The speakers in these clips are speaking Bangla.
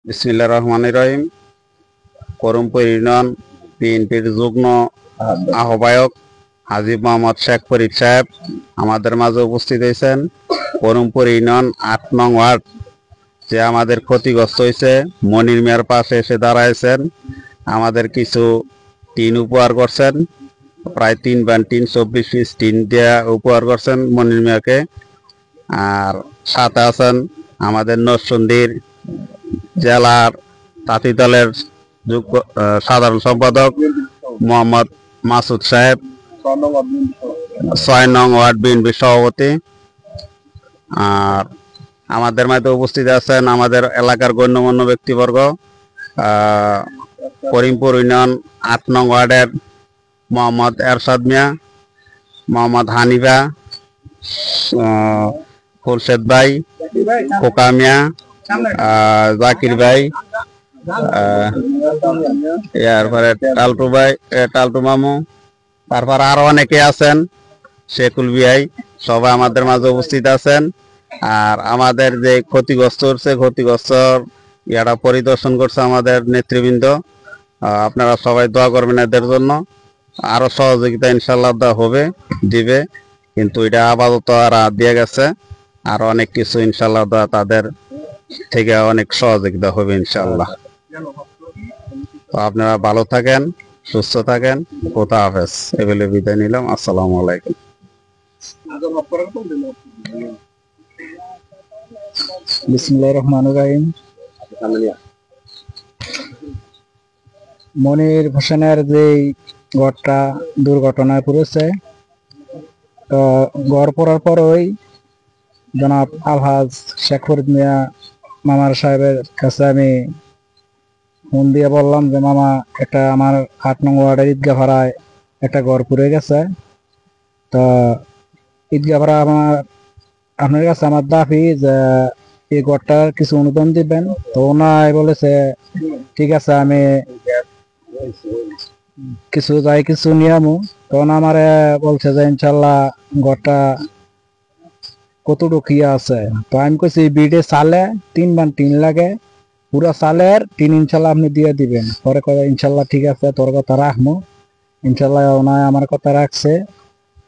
বিসমিল্লাহির রহমানির রহিম। করমপুর ইউনিয়ন বিএনপির যুগ্ম আহ্বায়ক হাজী মোহাম্মদ শেখ ফরিদ সাহেব আমাদের মাঝে উপস্থিত হয়েছেন। করমপুর ইউনিয়ন ৮ নং ওয়ার্ড যে আমাদের ক্ষতিগ্রস্ত হয়েছে, মনির মিয়ার পাশে এসে দাঁড়াইছেন। আমাদের কিছু টিন উপহার করছেন, প্রায় 3 বান টিন, 24 পিস টিন দেওয়া উপহার করছেন মনির মিয়াকে। আর সাথে আছেন আমাদের নরসিংদীর জেলার তাঁতি দলের সাধারণ সম্পাদক মোহাম্মদ মাসুদ সাহেব, 6 নং ওয়ার্ড বিএনপি সভাপতি। আর আমাদের মাঝে উপস্থিত আছেন আমাদের এলাকার গণ্যমান্য ব্যক্তিবর্গ, করিমপুর ইউনিয়ন ৮ নং ওয়ার্ডের মোহাম্মদ এরশাদ মিয়া, মোহাম্মদ হানিফা, খুরশেদ ভাই, খোকা মিয়া, জাকির ভাই, এরপরে টালটু ভাই, টালটু মামু, তারপর আরো অনেকে আছেন, শেখুল ভাই, সবাই আমাদের মাঝে উপস্থিত আছেন। আর আমাদের যে ক্ষতিগ্রস্ত হচ্ছে, ক্ষতিগ্রস্ত ইয়াটা পরিদর্শন করছে আমাদের নেতৃবৃন্দ। আপনারা সবাই দোয়া করবেন এদের জন্য। আরো সহযোগিতা ইনশাল্লাহ হবে, দিবে, কিন্তু এটা আপাতত আর দিয়ে গেছে। আর অনেক কিছু ইনশাল্লাহ তাদের থেকে অনেক সহযোগিতা হবে ইনশাল্লাহ। তো আপনারা ভালো থাকেন, সুস্থ থাকেন, খোদা হাফেজ। এগুলো বিদায় নিলাম। আসসালামু আলাইকুম। বিসমিল্লাহির রহমানির রহিম। মনির হোসেনের যে ঘরটা দুর্ঘটনায় পড়েছে, তো ঘর পড়ার পরই জনাব আলহাজ শেখ ফরিদ মিয়া মামার সাহেবের কাছে আমি ফোন দিয়ে বললাম যে মামা, একটা আমার ৮ নং ওয়ার্ডের ঈদগাহ ভাড়ায় একটা ঘর পুড়ে গেছে। তো ঈদগাহ ভাড়া আপনার কাছে আমার দাবি যে এই ঘরটার কিছু অনুদান দিবেন। তো ওনাই বলেছে ঠিক আছে, আমি কিছু নিয়ামু। তখন আমারে বলছে যে ইনশাল্লাহ ঘরটা কতটুকু আছে। তো আমি কইছি বিডে চালে 3 বান টিন লাগে, পুরা চালের টিন ইনশাল্লাহ আপনি দিয়ে দিবেন। পরে কয় ইনশাল্লাহ ঠিক আছে, তোর কথা রাখবো। ইনশাল্লাহ ওনায় আমার কথা রাখছে।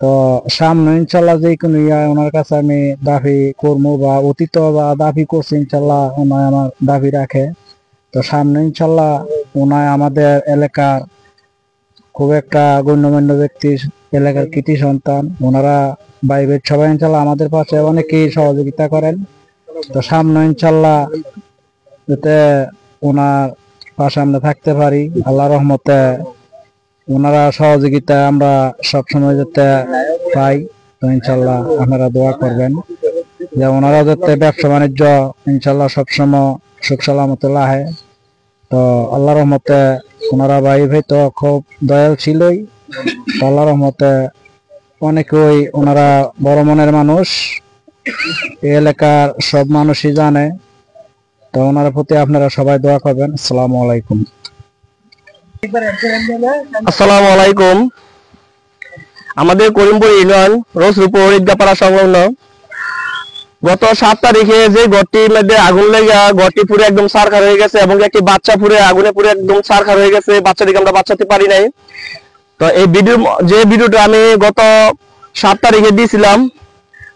তো সামনে ইনশাল্লাহ যে কোনো ওনার কাছে আমি দাবি করবো বা অতীত বা দাবি করছি, ইনশাল্লাহ ওনায় আমার দাবি রাখে। তো সামনে ইনশাল্লাহ ওনায় আমাদের এলাকার খুব একটা গণ্যমান্য ব্যক্তি, এলাকার কৃতি সন্তান, ওনারা বাইবের সবাই ইনশাল্লাহ আমাদের পাশে অনেকেই সহযোগিতা করেন। তো সামনে ইনশাল্লাহ যাতে ওনার পাশে আমরা থাকতে পারি, আল্লাহ রহমতে ওনারা সহযোগিতা আমরা সবসময় যাতে পাই। তো ইনশাল্লাহ আপনারা দোয়া করবেন যে ওনারা যাতে ব্যবসা বাণিজ্য ইনশাল্লাহ সবসময় সুখ সালামতে লাহে। তো আল্লাহ রহমতে ওনারা ভাই তো খুব দয়াল ছিলই। তো আল্লাহ রহমতে অনেকেই ওনারা বড় মনের মানুষ, এই এলাকার সব মানুষই জানে। তো ওনার প্রতি আপনারা সবাই দোয়া করবেন। আসসালামু আলাইকুম। আসসালামু আলাইকুম। আমাদের করিমপুর ইউনিয়ন রোজরূপুর ঈদগাহপাড়া সংলগ্ন গত 7 তারিখে যে ঘরটির মধ্যে আগুন লেগে ঘরটি পুরো একদম ছারখার হয়ে গেছে এবং একটি বাচ্চা পুরো আগুনে পুরো একদম ছারখার হয়ে গেছে। বাচ্চাটিকে আমরা বাঁচাতে পারি নাই। তো এই ভিডিওটা আমি গত 7 তারিখে দিয়েছিলাম।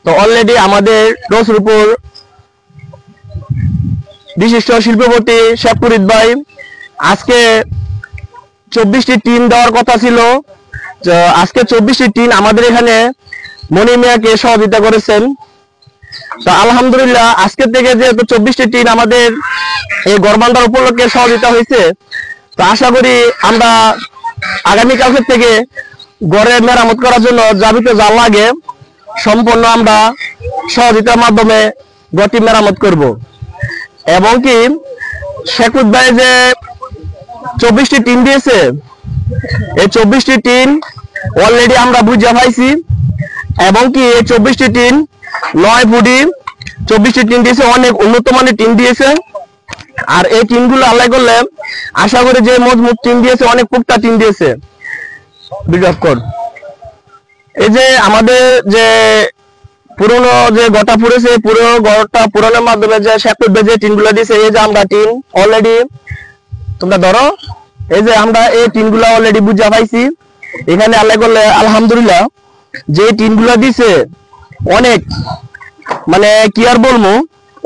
তো অলরেডি আমাদের রোজরূপুর বিশিষ্ট শিল্পপতি শেখ ফরিদ ভাই আজকে 24টি টিন দেওয়ার কথা ছিল। আজকে 24টি টিন আমাদের এখানে মনির মিয়াকে সহযোগিতা করেছেন। তো আলহামদুলিল্লাহ, আজকে থেকে যেহেতু 24টি টিন আমাদের এই গড়বান্ধার উপলক্ষে সহযোগিতা হয়েছে, তো আশা করি আমরা আগামীকাল থেকে গড়ের মেরামত করার জন্য যাবতীয় যা লাগে সম্পূর্ণ আমরা সহযোগিতার মাধ্যমে গড়টি মেরামত করব। এবং কি শেখ ফরিদ ভাই যে 24টি টিন দিয়েছে, এই 24টি টিন অলরেডি আমরা বুঝে পাইছি। এবং কি এই 24টি টিন 9 ফুটি 24টি টিন দিয়েছে, অনেক উন্নত মানের টিন দিয়েছে। আর এই টিনগুলো আল্লাহ করলে আশা করি যে মজবুত টিন দিয়েছে, অনেক পুক্তা টিন দিয়েছে। এই যে আমাদের যে পুরনো যে গটা পুড়েছে পুরো গড়টা পুরানোর মাধ্যমে যে শেকপুর যে টিনগুলো দিয়েছে, এই যে আমরা টিন অলরেডি তোমরা ধরো, এই যে আমরা এই টিনগুলো অলরেডি বুঝা পাইছি। এখানে আল্লাহ করলে আলহামদুলিল্লাহ যে টিনগুলো দিছে অনেক, মানে কি আর বলবো,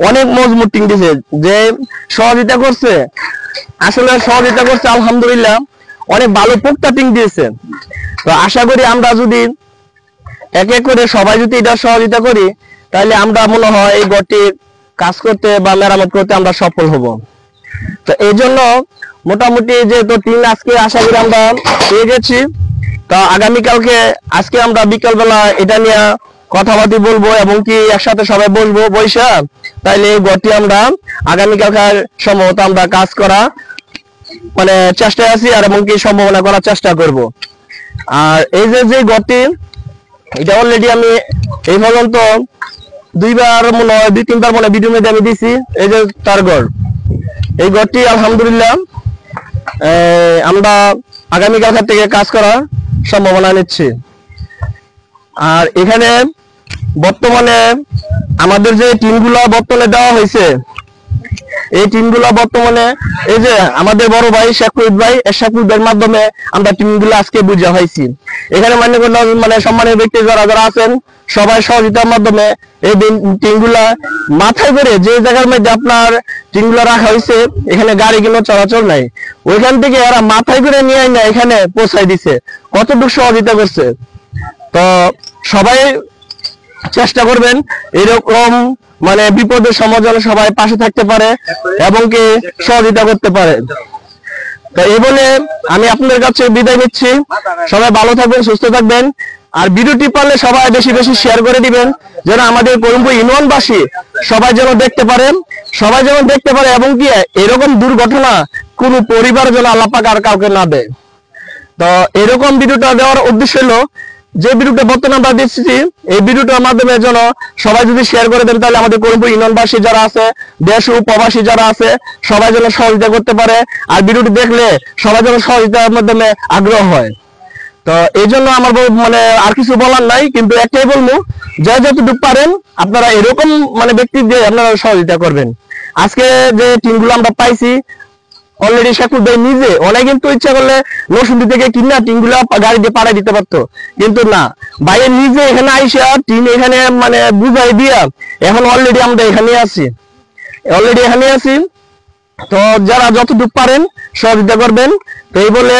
অনেক মজবুত টিন দিছে। যে সহযোগিতা করছে, আসলে সহযোগিতা করছে আলহামদুলিল্লাহ, অনেক ভালো পোক্তা টিন দিয়েছে। তো আশা করি আমরা যদি এক এক করে সবাই যদি এটা সহযোগিতা করি, তাহলে আমরা মনে হয় এই ঘরটির কাজ করতে বা মেরামত করতে আমরা সফল হব। তো এই জন্য মোটামুটি যেহেতু টিন আজকে আশা করি আমরা পেয়ে গেছি, তা আগামীকালকে আজকে আমরা বিকালবেলা এটা নিয়ে কথাবার্তা বলবো এবং কি একসাথে সবাই বলবো বৈশা, তাইলে এই ঘরটি আমরা আগামীকালকার সম্ভবত আমরা কাজ করা মানে চেষ্টায় আছি আর এবং কি সম্ভাবনা করার চেষ্টা করব। আর এই যে ঘরটি, এটা অলরেডি আমি এই পর্যন্ত দুইবার মনে হয় 2-3বার মনে ভিডিও মধ্যে আমি দিছি। এই যে তার ঘর, এই ঘরটি আলহামদুলিল্লাহ আমরা আগামীকাল থেকে কাজ করার সম্ভাবনা নিচ্ছি। আর এখানে বর্তমানে আমাদের যে টিনগুলো বর্তমানে দেওয়া হয়েছে, এই টিনগুলো বর্তমানে এই যে আমাদের বড় ভাই শেখপুর ভাইয়ের মাধ্যমে আমরা টিনগুলো আজকে বুঝা হয়েছি। এখানে মানে সম্মানের ব্যক্তি যারা যারা আছেন সবাই সহযোগিতার মাধ্যমে এই টিনগুলা মাথায় করে, যে জায়গার মধ্যে আপনার টিনগুলো রাখা হয়েছে এখানে গাড়ি কোনো চলাচল নাই, ওইখান থেকে এরা মাথায় করে নিয়ে না এখানে পৌঁছাই দিছে। কতটুকু সহযোগিতা করছে। তো সবাই চেষ্টা করবেন এরকম মানে বিপদের সময় যেন সবাই পাশে থাকতে পারে এবং কি সহযোগিতা করতে পারে। তো এই বলে আমি আপনাদের কাছে বিদায় নিচ্ছি। সবাই ভালো থাকবেন, সুস্থ থাকবেন। আর ভিডিওটি পারলে সবাই বেশি বেশি শেয়ার করে দিবেন, যেন আমাদের করিমপুর ইউনিয়নবাসী সবাই যেন দেখতে পারে এবং কি এরকম দুর্ঘটনা কোন পরিবার যেন আল্লাহ পাক আর কাউকে না দেয়। তো এরকম ভিডিওটা দেওয়ার উদ্দেশ্য হলো, যে ভিডিওটা বর্তমানে আমরা দিচ্ছি এই ভিডিওটার মাধ্যমে যেন সবাই যদি শেয়ার করে দেন, তাহলে আমাদের করিমপুর ইউনিয়নবাসী যারা আছে, দেশ ও প্রবাসী যারা আছে সবাই যেন সহযোগিতা করতে পারে। আর ভিডিওটি দেখলে সবাই যেন সহযোগিতার মাধ্যমে আগ্রহ হয়। তো এই জন্য আমার মানে আর কিছু বলার নাই, কিন্তু একটাই বলবো, যে যতটুকু পারেন আপনারা এরকম মানে ব্যক্তি দিয়ে আপনারা সহযোগিতা করবেন। আজকে যে টিমগুলো আমরা পাইছি অলরেডি শেখপুর ভাই নিজে অনেক কিন্তু ইচ্ছা করলে নরসিংদী থেকে কিনা টিনগুলো গাড়ি দিয়ে পাড়াই দিতে পারতো, কিন্তু না, ভাইয়ের নিজে এখানে আইসা টিন এখানে মানে বুঝাই দিয়া এখন অলরেডি আমরা এখানে আছি। তো যারা যতটুকু পারেন সহযোগিতা করবেন। তো এই বলে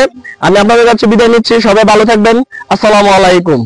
আমি আপনাদের কাছে বিদায় নিচ্ছি। সবাই ভালো থাকবেন। আসসালামু আলাইকুম।